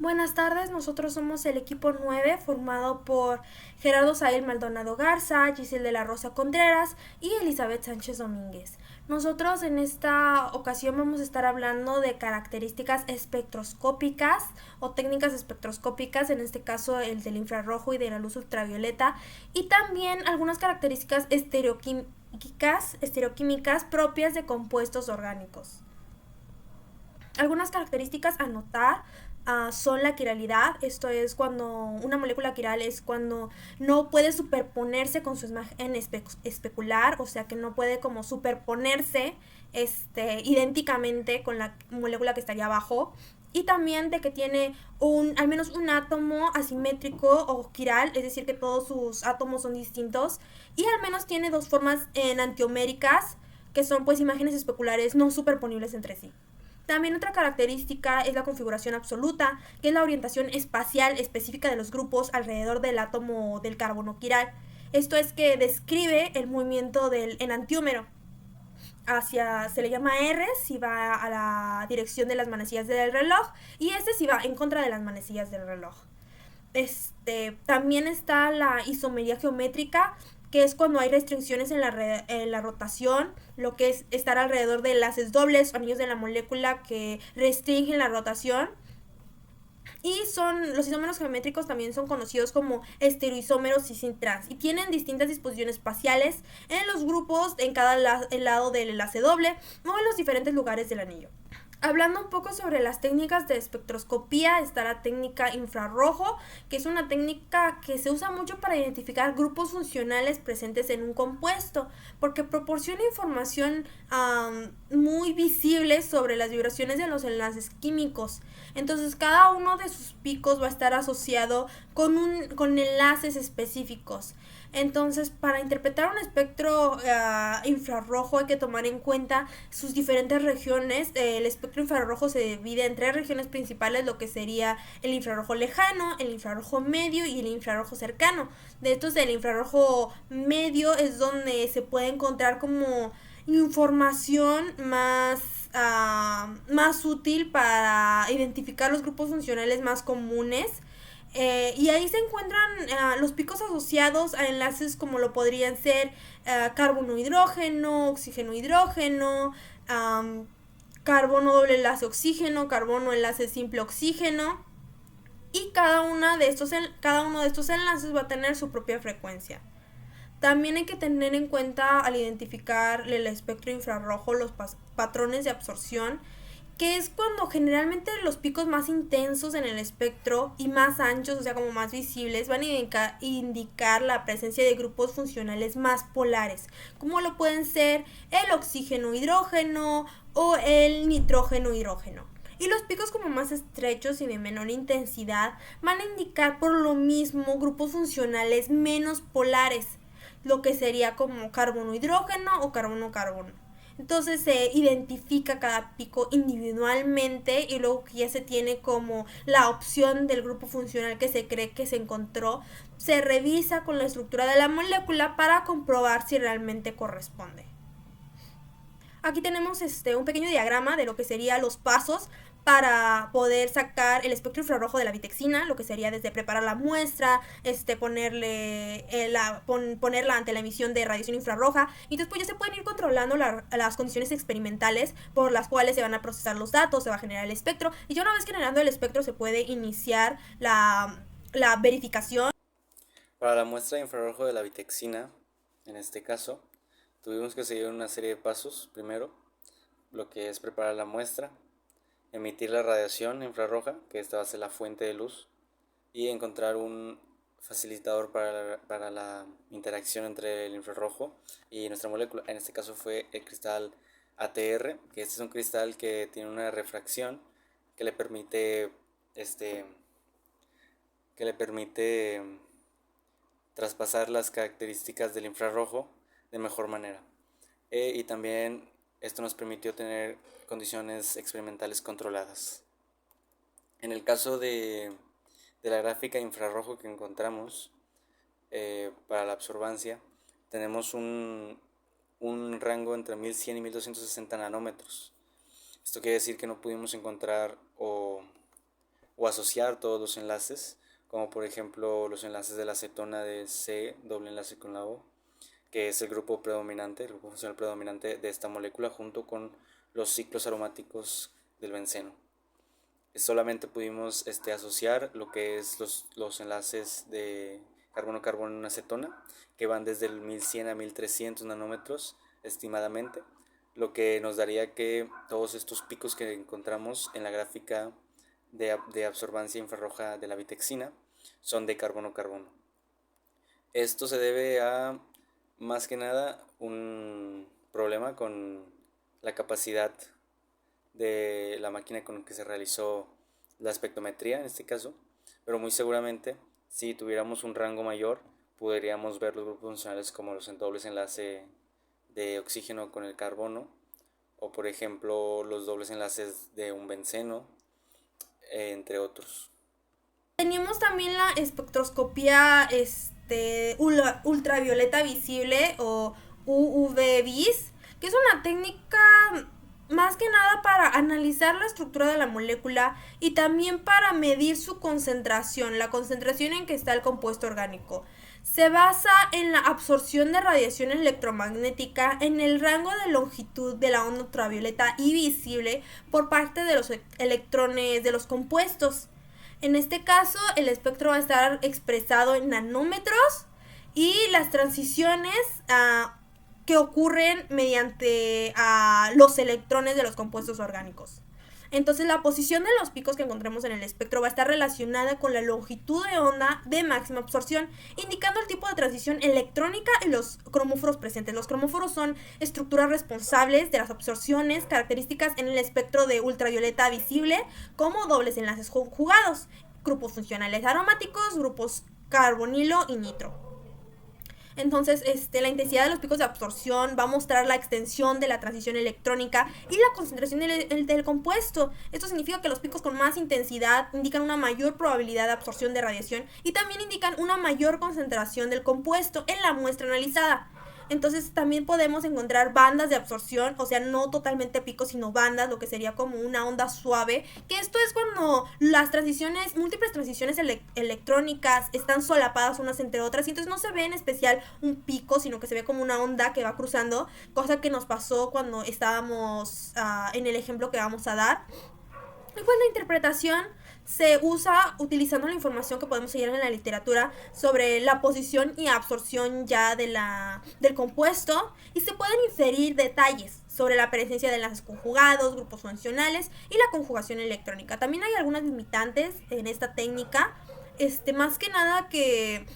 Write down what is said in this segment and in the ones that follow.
Buenas tardes, nosotros somos el equipo 9 formado por Gerardo Sael Maldonado Garza, Giselle de la Rosa Contreras y Elizabeth Sánchez Domínguez. Nosotros en esta ocasión vamos a estar hablando de características espectroscópicas o técnicas espectroscópicas, en este caso el del infrarrojo y de la luz ultravioleta, y también algunas características estereoquímicas propias de compuestos orgánicos. Algunas características a notar son la quiralidad. Esto es cuando una molécula quiral es cuando no puede superponerse con su imagen especular, o sea que no puede como superponerse idénticamente con la molécula que estaría abajo. Y también de que tiene al menos un átomo asimétrico o quiral, es decir que todos sus átomos son distintos, y al menos tiene dos formas enantioméricas, que son pues imágenes especulares no superponibles entre sí. También otra característica es la configuración absoluta, que es la orientación espacial específica de los grupos alrededor del átomo del carbono quiral. Esto es que describe el movimiento del enantiómero. Se le llama R si va a la dirección de las manecillas del reloj y S si va en contra de las manecillas del reloj. También está la isomería geométrica, que es cuando hay restricciones en la rotación, lo que es estar alrededor de enlaces dobles o anillos de la molécula que restringen la rotación. Y los isómeros geométricos también son conocidos como estereoisómeros y sin trans, y tienen distintas disposiciones espaciales en los grupos en cada lado del enlace doble o en los diferentes lugares del anillo. Hablando un poco sobre las técnicas de espectroscopía, está la técnica infrarrojo, que es una técnica que se usa mucho para identificar grupos funcionales presentes en un compuesto, porque proporciona información muy visible sobre las vibraciones de los enlaces químicos. Entonces, cada uno de sus picos va a estar asociado con enlaces específicos. Entonces, para interpretar un espectro infrarrojo hay que tomar en cuenta sus diferentes regiones. El espectro infrarrojo se divide en tres regiones principales, lo que sería el infrarrojo lejano, el infrarrojo medio y el infrarrojo cercano. De estos, el infrarrojo medio es donde se puede encontrar como información más útil para identificar los grupos funcionales más comunes. Y ahí se encuentran los picos asociados a enlaces como lo podrían ser carbono-hidrógeno, oxígeno-hidrógeno, carbono doble enlace oxígeno, carbono enlace simple oxígeno. Y cada uno de estos enlaces va a tener su propia frecuencia. También hay que tener en cuenta al identificar el espectro infrarrojo los patrones de absorción, que es cuando generalmente los picos más intensos en el espectro y más anchos, o sea como más visibles, van a indicar la presencia de grupos funcionales más polares, como lo pueden ser el oxígeno-hidrógeno o el nitrógeno-hidrógeno. Y los picos como más estrechos y de menor intensidad van a indicar por lo mismo grupos funcionales menos polares, lo que sería como carbono-hidrógeno o carbono-carbono. Entonces se identifica cada pico individualmente y luego que ya se tiene como la opción del grupo funcional que se cree que se encontró, se revisa con la estructura de la molécula para comprobar si realmente corresponde. Aquí tenemos un pequeño diagrama de lo que serían los pasos para poder sacar el espectro infrarrojo de la vitexina, lo que sería desde preparar la muestra, ponerla ante la emisión de radiación infrarroja, y después ya se pueden ir controlando las condiciones experimentales por las cuales se van a procesar los datos, se va a generar el espectro, y ya una vez generando el espectro se puede iniciar la verificación. Para la muestra de infrarrojo de la vitexina, en este caso, tuvimos que seguir una serie de pasos. Primero, lo que es preparar la muestra, emitir la radiación infrarroja, que esta va a ser la fuente de luz, y encontrar un facilitador para la interacción entre el infrarrojo y nuestra molécula. En este caso fue el cristal ATR, que este es un cristal que tiene una refracción que le permite traspasar las características del infrarrojo de mejor manera. Y también esto nos permitió tener condiciones experimentales controladas. En el caso de la gráfica infrarrojo que encontramos para la absorbancia, tenemos un rango entre 1100 y 1260 nanómetros. Esto quiere decir que no pudimos encontrar o o asociar todos los enlaces, como por ejemplo los enlaces de la acetona de C, doble enlace con la O, que es el grupo predominante, el grupo funcional predominante de esta molécula, junto con los ciclos aromáticos del benceno. Solamente pudimos asociar lo que es los enlaces de carbono-carbono en acetona, que van desde el 1100 a 1300 nanómetros estimadamente, lo que nos daría que todos estos picos que encontramos en la gráfica de absorbancia infrarroja de la vitexina son de carbono-carbono. Esto se debe a, más que nada, un problema con la capacidad de la máquina con la que se realizó la espectrometría en este caso, pero muy seguramente si tuviéramos un rango mayor podríamos ver los grupos funcionales como los dobles enlace de oxígeno con el carbono, o por ejemplo los dobles enlaces de un benceno, entre otros. Teníamos también la espectroscopía ultravioleta visible o UV-Vis, que es una técnica más que nada para analizar la estructura de la molécula y también para medir su concentración, la concentración en que está el compuesto orgánico. Se basa en la absorción de radiación electromagnética en el rango de longitud de la onda ultravioleta y visible por parte de los electrones de los compuestos. En este caso, el espectro va a estar expresado en nanómetros y las transiciones que ocurren mediante los electrones de los compuestos orgánicos. Entonces, la posición de los picos que encontremos en el espectro va a estar relacionada con la longitud de onda de máxima absorción, indicando el tipo de transición electrónica y los cromóforos presentes. Los cromóforos son estructuras responsables de las absorciones características en el espectro de ultravioleta visible, como dobles enlaces jugados, grupos funcionales aromáticos, grupos carbonilo y nitro. Entonces, la intensidad de los picos de absorción va a mostrar la extensión de la transición electrónica y la concentración del compuesto. Esto significa que los picos con más intensidad indican una mayor probabilidad de absorción de radiación y también indican una mayor concentración del compuesto en la muestra analizada. Entonces también podemos encontrar bandas de absorción, o sea, no totalmente picos, sino bandas, lo que sería como una onda suave, que esto es cuando las transiciones, múltiples transiciones electrónicas están solapadas unas entre otras, y entonces no se ve en especial un pico, sino que se ve como una onda que va cruzando, cosa que nos pasó cuando estábamos en el ejemplo que vamos a dar. Y pues la interpretación se usa utilizando la información que podemos hallar en la literatura sobre la posición y absorción ya del compuesto, y se pueden inferir detalles sobre la presencia de enlaces conjugados, grupos funcionales y la conjugación electrónica. También hay algunas limitantes en esta técnica, más que nada que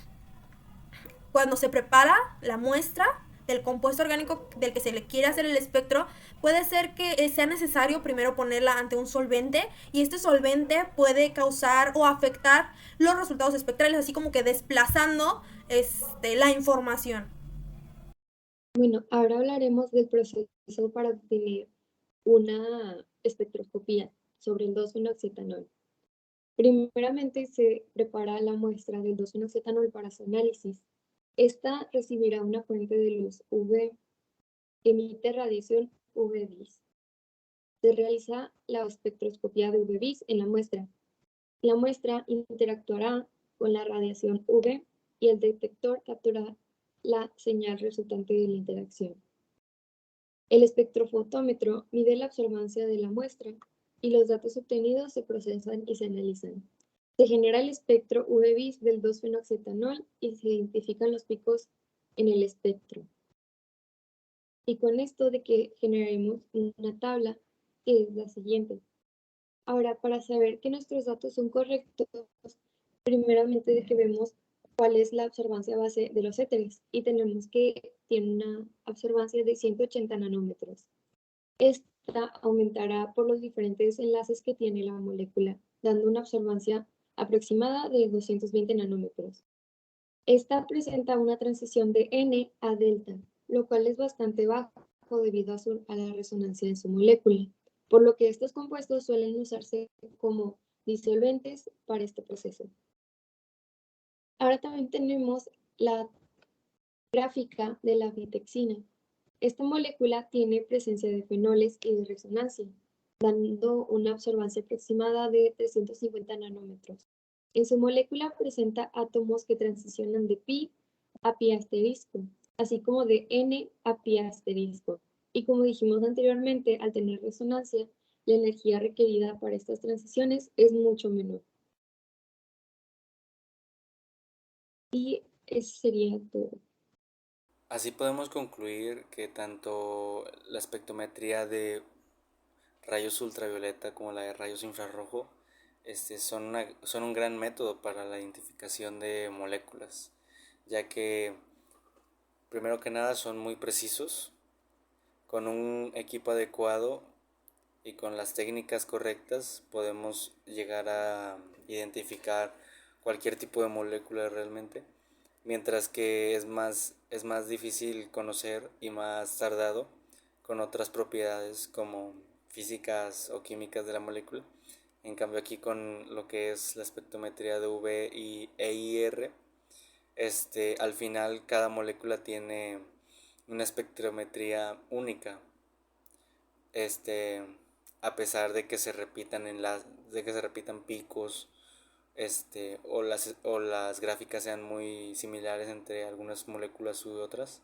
cuando se prepara la muestra del compuesto orgánico del que se le quiere hacer el espectro, puede ser que sea necesario primero ponerla ante un solvente, y este solvente puede causar o afectar los resultados espectrales, así como que desplazando la información. Bueno, ahora hablaremos del proceso para obtener una espectroscopía sobre el 2,1-octetanol. Primeramente se prepara la muestra del 2,1-octetanol para su análisis. Esta recibirá una fuente de luz UV que emite radiación UV-Vis. Se realiza la espectroscopía de UV-Vis en la muestra. La muestra interactuará con la radiación UV y el detector capturará la señal resultante de la interacción. El espectrofotómetro mide la absorbancia de la muestra y los datos obtenidos se procesan y se analizan. Se genera el espectro UV-Vis del 2,1-octetanol y se identifican los picos en el espectro. Y con esto de que generaremos una tabla que es la siguiente. Ahora, para saber que nuestros datos son correctos, primeramente de que vemos cuál es la absorbancia base de los éteres, y tenemos que tiene una absorbancia de 180 nanómetros. Esta aumentará por los diferentes enlaces que tiene la molécula, dando una absorbancia aproximada de 220 nanómetros. Esta presenta una transición de N a delta, lo cual es bastante bajo debido a la resonancia de su molécula, por lo que estos compuestos suelen usarse como disolventes para este proceso. Ahora también tenemos la gráfica de la vitexina. Esta molécula tiene presencia de fenoles y de resonancia. dando una absorbancia aproximada de 350 nanómetros. En su molécula presenta átomos que transicionan de pi a pi asterisco, así como de n a pi asterisco. Y como dijimos anteriormente, al tener resonancia, la energía requerida para estas transiciones es mucho menor. Y eso sería todo. Así podemos concluir que tanto la espectrometría de rayos ultravioleta como la de rayos infrarrojo son un gran método para la identificación de moléculas, ya que primero que nada son muy precisos. Con un equipo adecuado y con las técnicas correctas podemos llegar a identificar cualquier tipo de molécula realmente, mientras que es más difícil conocer y más tardado con otras propiedades como físicas o químicas de la molécula. En cambio aquí con lo que es la espectrometría de UV y EIR, al final cada molécula tiene una espectrometría única, este, a pesar de que se repitan de que se repitan picos, o las gráficas sean muy similares entre algunas moléculas u otras,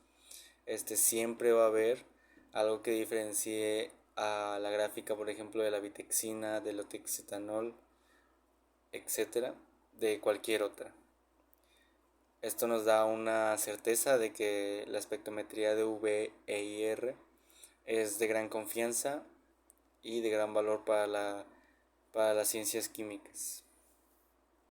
siempre va a haber algo que diferencie a la gráfica, por ejemplo, de la vitexina, del otexitanol, etcétera, de cualquier otra. Esto nos da una certeza de que la espectrometría de UV e IR es de gran confianza y de gran valor para las ciencias químicas.